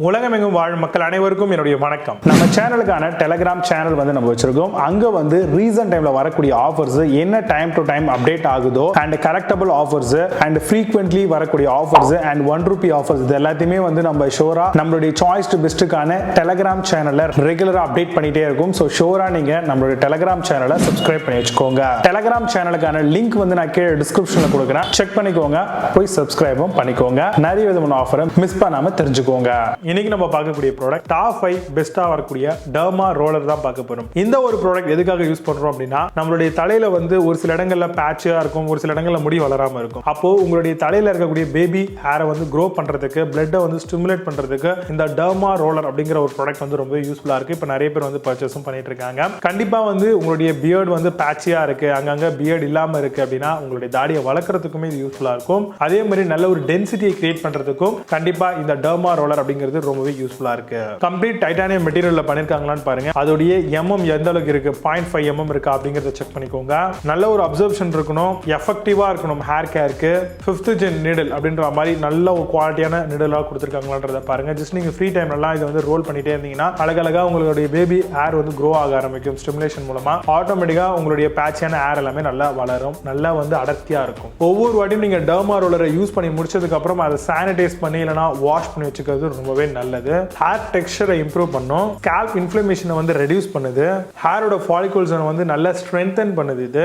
உலகமெங்கும் வாழும் மக்கள் அனைவருக்கும் என்னுடைய வணக்கம். நம்ம சேனலுக்கான டெலிகிராம் சேனல் நம்ம வச்சிருக்கோம். அங்க ரீசன்ட் டைம்ல வரக்கூடிய ஆஃபர்ஸ் என்ன டைம் டு டைம் அப்டேட் ஆகுதோ and correctable offers and frequently வரக்கூடிய ஆஃபர்ஸ் அண்ட் ₹1 ஆஃபர்ஸ் இது எல்லாத்தையுமே நம்ம ஷோரா நம்மளுடைய சாய்ஸ் டு பெஸ்ட்டுக்கான டெலிகிராம் சேனல்ல ரெகுலரா அப்டேட் பண்ணிட்டே இருக்கும். ஸோ ஷோரா நீங்க நம்மளுடைய டெலிகிராம் சேனலை சப்ஸ்கிரைப் பண்ணி வச்சுக்கோங்க. டெலிகிராம் சேனலுக்கான லிங்க் நான் கீழே டிஸ்கிரிப்ஷன்ல கொடுக்குறேன், செக் பண்ணிக்கோங்க, போய் சப்ஸ்கிரைபும் பண்ணிக்கோங்க. நிறைய விதமான ஆஃபரை மிஸ் பண்ணாம தெரிஞ்சுக்கோங்க. இன்னைக்கு நம்ம பார்க்கக்கூடிய ப்ராடக்ட் டாப் 5 பெஸ்டா வரக்கூடிய டர்மா ரோலர் தான் பார்க்க போறோம். இந்த ஒரு ப்ராடக்ட் எதுக்காக யூஸ் பண்றோம் அப்படின்னா, நம்மளுடைய தலையில ஒரு சில இடங்கள்ல பேட்சியா இருக்கும், ஒரு சில இடங்கள்ல முடி வளராம இருக்கும். அப்போ உங்களுடைய தலையில இருக்கக்கூடிய பேபி ஹேரை க்ரோ பண்றதுக்கு, பிளட்டை ஸ்டிமுலேட் பண்றதுக்கு இந்த டர்மா ரோலர் அப்படிங்கிற ஒரு ப்ராடக்ட் ரொம்ப யூஸ்ஃபுல்லா இருக்கு. இப்போ நிறைய பேர் பர்ச்சேஸும் பண்ணிட்டு இருக்காங்க. கண்டிப்பா உங்களுடைய பியர்டு பேட்சியா இருக்கு, அங்கங்க பியர்டு இல்லாம இருக்கு அப்படின்னா உங்களுடைய தாடியை வளர்க்கறதுக்குமே இது யூஸ்ஃபுல்லா இருக்கும். அதே மாதிரி நல்ல ஒரு டென்சிட்டியை கிரியேட் பண்றதுக்கும் கண்டிப்பா இந்த டர்மா ரோலர் அப்படிங்கிறது ரொம்பவே யூஸ்ஃபுல்லா இருக்கு. கம்ப்ளீட் டைட்டானியம் மெட்டீரியல்ல பண்ணிருக்காங்களான்னு பாருங்க. அதோடைய mm எந்த அளவுக்கு இருக்கு, 0.5 mm இருக்கா அப்படிங்கறத செக் பண்ணிக்கோங்க. நல்ல ஒரு அப்சர்ப்ஷன் இருக்கணும், எஃபெக்டிவா இருக்கணும் ஹேர் கேருக்கு. 5th gen நீடில் அப்படின்ற மாதிரி நல்ல ஒரு குவாலிட்டியான நீடிலா கொடுத்திருக்காங்களான்றத பாருங்க. ஜஸ்ட் நீங்க ஃப்ரீ டைம்ல இதை ரோல் பண்ணிட்டே இருந்தீங்கன்னா அழகழகா உங்களுடைய பேபி ஹேர் க்ரோ ஆக ஆரம்பிக்கும். ஸ்டிமுலேஷன் மூலமா ஆட்டோமேட்டிக்கா உங்களுடைய பேட்சியான ஹேர் எல்லாமே நல்லா வளரும், நல்லா அடர்த்தியா இருக்கும். ஒவ்வொரு வாட்டியும் நீங்க டர்மா ரோலரை யூஸ் பண்ணி முடிச்சதுக்கு அப்புறம் அதை சானிடைஸ் பண்ணி இல்லனா வாஷ் பண்ணி வச்சுக்கிறது ரொம்பவே நல்லது. ஹேர் டெக்ஸ்சரை இம்ப்ரூவ் பண்ணும், ஸ்கேல்ப் இன்ஃப்ளமேஷனை ரெடியூஸ் பண்ணுது, ஹேரோட ஃபாலிகல்ஸ் நல்லா ஸ்ட்ரென்தன் பண்ணுது. இது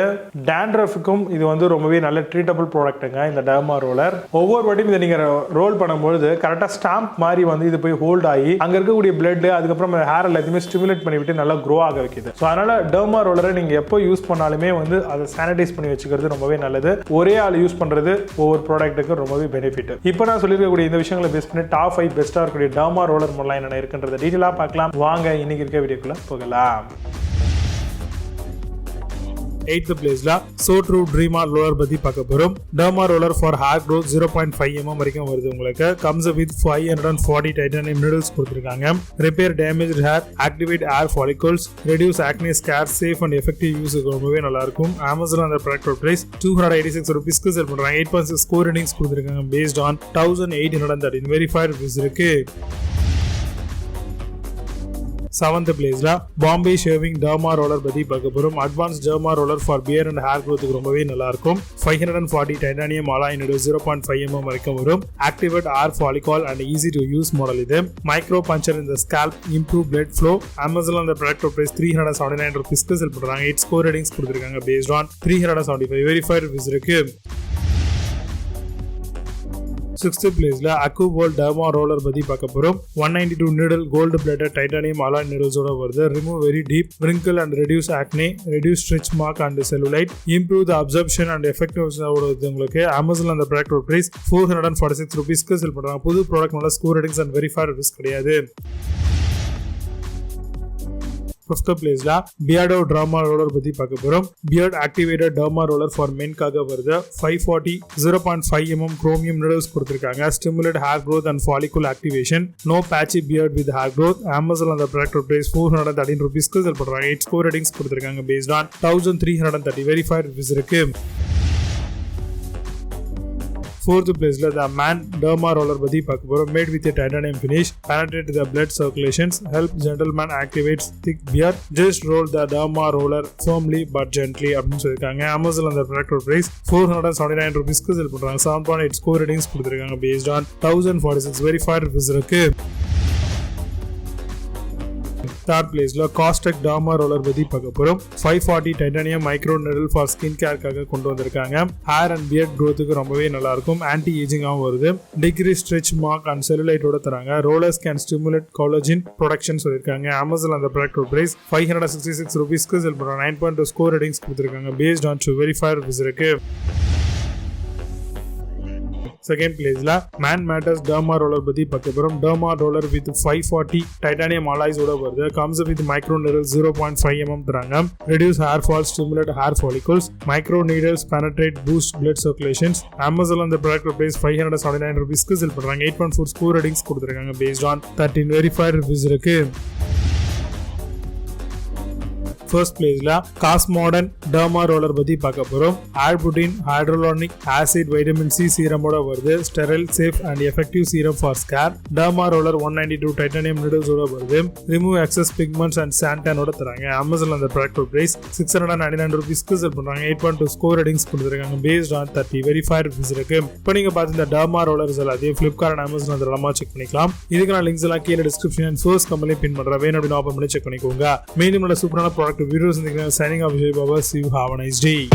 டாண்ட்ரஃப்க்கும் இது ரொம்பவே நல்ல ட்ரீட்டபிள் ப்ராடக்ட்டுங்க இந்த டர்மா ரோலர். ஒவ்வொரு வாட்டியும் இதை நீங்க ரோல் பண்ணும்போது கரெக்டா ஸ்டாம்ப் மாதிரி இது போய் ஹோல்ட் ஆகி அங்க இருக்கக்கூடிய பிளட் அதுக்கப்புறம் ஹேர் எல்லாத்தையுமே ஸ்டிமுலேட் பண்ணி விட்டு நல்லா க்ரோ ஆக வைக்குது. ஸோ அதனால டர்மா ரோலரை நீங்க எப்போ யூஸ் பண்ணாலுமே அதை சானிடைஸ் பண்ணி வச்சுக்கிறது ரொம்பவே நல்லது. ஒரே ஆள் யூஸ் பண்றது ஒவ்வொரு ப்ராடக்ட்டுக்கு ரொம்பவே பெனிஃபிட். இப்போ நான் சொல்லியிருக்கக்கூடிய இந்த விஷயங்களை பேஸ் பண்ணி டாப் 5 பெஸ்டா இருக்கக்கூடிய டர்மா ரோலர் மூலம் என்ன இருக்குன்றத டீடைலா பார்க்கலாம். வாங்க இன்னைக்கு இருக்க வீடியோக்குள்ள போகலாம். 8th பிளேஸ்ல சோ ட்ரூ Derma Roller பத்தி பார்க்க போறோம். Derma Roller for hair growth 0.5 mm வரைக்கும் வருது. உங்களுக்கு comes with 540 titanium needles கொடுத்திருக்காங்க. Repair damaged hair, activate hair follicles, reduce acne scars, safe and effective use ரொம்பவே நல்லா இருக்கும். Amazon அந்த ப்ராடக்ட் பிரைஸ் ₹286 க்கு செல் பண்றாங்க. 8.6 ஸ்கோர் ரேட்டிங்ஸ் கொடுத்திருக்காங்க based on 1813 verified reviews இருக்கு. 7th பிளேஸ்ல பாம்பே ஷேவிங் டர்மா ரோலர் பத்தி பார்க்க போறோம். Advance derma roller for beard and hair க்ரோத்துக்கு ரொம்பவே நல்லா இருக்கும். 540 டைட்டானியம் அலாய் நீடில் 0.5 mm வரைக்கும் வரும். Activate hair follicle and easy to use model இது. மைக்ரோ பஞ்சர் இந்த scalp, improve blood flow. Amazon அந்த ப்ராடக்ட் பிரைஸ் ₹379 க்கு செல் பண்றாங்க. 8 ஸ்கோர் ரேட்டிங்ஸ் கொடுத்திருக்காங்க based on 375 வெரிஃபைட் ரிவ்யூஸ் இருக்கு. 6th பிளேஸ்ல அக்கு வேர்ல்ட் டர்மா ரோலர் பத்தி பார்க்க போறோம். 192 needle gold plated titanium alloy நீடில்ஸோட வருது. Remove very deep wrinkle and reduce acne, reduce stretch mark and cellulite, improve the absorption and effectiveness ஓடுது. உங்களுக்கு அமேசான் அந்த ப்ராடக்ட் பிரைஸ் ₹446 க்கு செல் பண்றாங்க. புது ப்ராடக்ட் நல்ல score ratings and verified reviews கிடையாது. 5th பிளேஸ்ல பியர்டோ டர்மா ரோலர் பத்தி பார்க்க போறோம். Beard activated derma roller for மென்காக வருது. 540 0.5 mm chromium needles கொடுத்திருக்காங்க. Stimulate hair growth and follicle activation, no patchy beard with hair growth. Amazon அந்த ப்ராடக்ட் பிரைஸ் ₹413 க்கு செல் பண்றாங்க. 8 ஸ்கோர் ரேட்டிங்ஸ் கொடுத்திருக்காங்க based on 1330 வெரிஃபைட் ரிவ்யூஸ் இருக்கு. 4th பிளேஸ்ல the man Derma Roller பத்தி பார்க்க போறோம். Made with a titanium finish, penetrate the blood circulations, help gentleman activates thick beard, just roll the Derma Roller firmly but gently அப்படின்னு சொல்லிருக்காங்க. Amazon அந்த product price ₹479 க்கு செல் பண்றாங்க. 7.8 ஸ்கோர் ரேட்டிங்ஸ் கொடுத்திருக்காங்க based on 1046 verified reviews இருக்கு. 3rd பிளேஸ்ல காஸ்டெக் derma roller பத்தி பார்க்க போறோம். 540 titanium micro needle for skin கேர்க்காக கொண்டு வந்திருக்காங்க. ஹேர் அண்ட் பியர்ட் க்ரோத்துக்கு ரொம்பவே நல்லா இருக்கும். ஆன்டி ஏஜிங்காகவும் வருது. டிகிரி ஸ்ட்ரெச் மார்க் அண்ட் செல்லுலைட்டோட தராங்க. Rollers can stimulate collagen production சொல்லியிருக்காங்க. அமேசான் அந்த ப்ராடக்ட் பிரைஸ் ₹566 க்கு செல் பண்றாங்க. 9.2 ஸ்கோர் ரேட்டிங்ஸ் கொடுத்திருக்காங்க based on 2 வெரிஃபைட் ரிவ்யூஸ் இருக்கு. 2nd பிளேஸ்ல மேன் மேட்டர்ஸ் டர்மா ரோலர் பத்தி பார்க்க போறோம். Derma roller with 540 titanium alloys ஓட வருது. Comes with micro needle 0.5 mm தராங்க. Reduce hair fall, stimulate hair follicles, micro needles penetrate, boost blood circulations. Amazon அந்த product price ₹579 க்கு செல் பண்றாங்க. 8.4 ஸ்கோர் ரேட்டிங்ஸ் கொடுத்திருக்காங்க based on 13 வெரிஃபைட் ரிவ்யூஸ் இருக்கு. First பிளேஸ்ல காஸ்மோடன் derma roller பத்தி பார்க்க போறோம். ஆல்புட்டின் ஹைட்ரோலானிக் ஆசிட் வைட்டமின் சி சீரமோட வருது. Sterile safe and effective serum for scare. Derma roller 192 titanium நீடில்ஸோட வருது. ரிமூவ் எக்ஸஸ் பிக்மெண்ட்ஸ் அண்ட் சாண்டானோட தராங்க. அமேசான்ல அந்த ப்ராடக்ட் பிரைஸ் $699 செல் பண்றாங்க. 8.2 ஸ்கோர் ரேட்டிங்ஸ் கொடுத்துருக்காங்க. பேஸ்ட் ஆன் 30 வெரிஃபைட் ரிவ்யூஸ் இருக்கு. இப்போ நீங்க பார்த்த இந்த டர்மா ரோலர்ஸ் எல்லாத்தையும் Flipkart and Amazon அதெல்லாம் செக் பண்ணிக்கலாம். இதுக்கான லிங்க்ஸ் எல்லாம் கீழே டிஸ்கிரிப்ஷன் அண்ட் சோர்ஸ் கம்பெனி பின் பண்றேன். வேணும் அப்படின்னு ஓபன் பண்ணி செக் பண்ணிக்கோங்க. மீண்டும் சூப்பரான product videos signing off Vijay Baba. See you, have a nice day.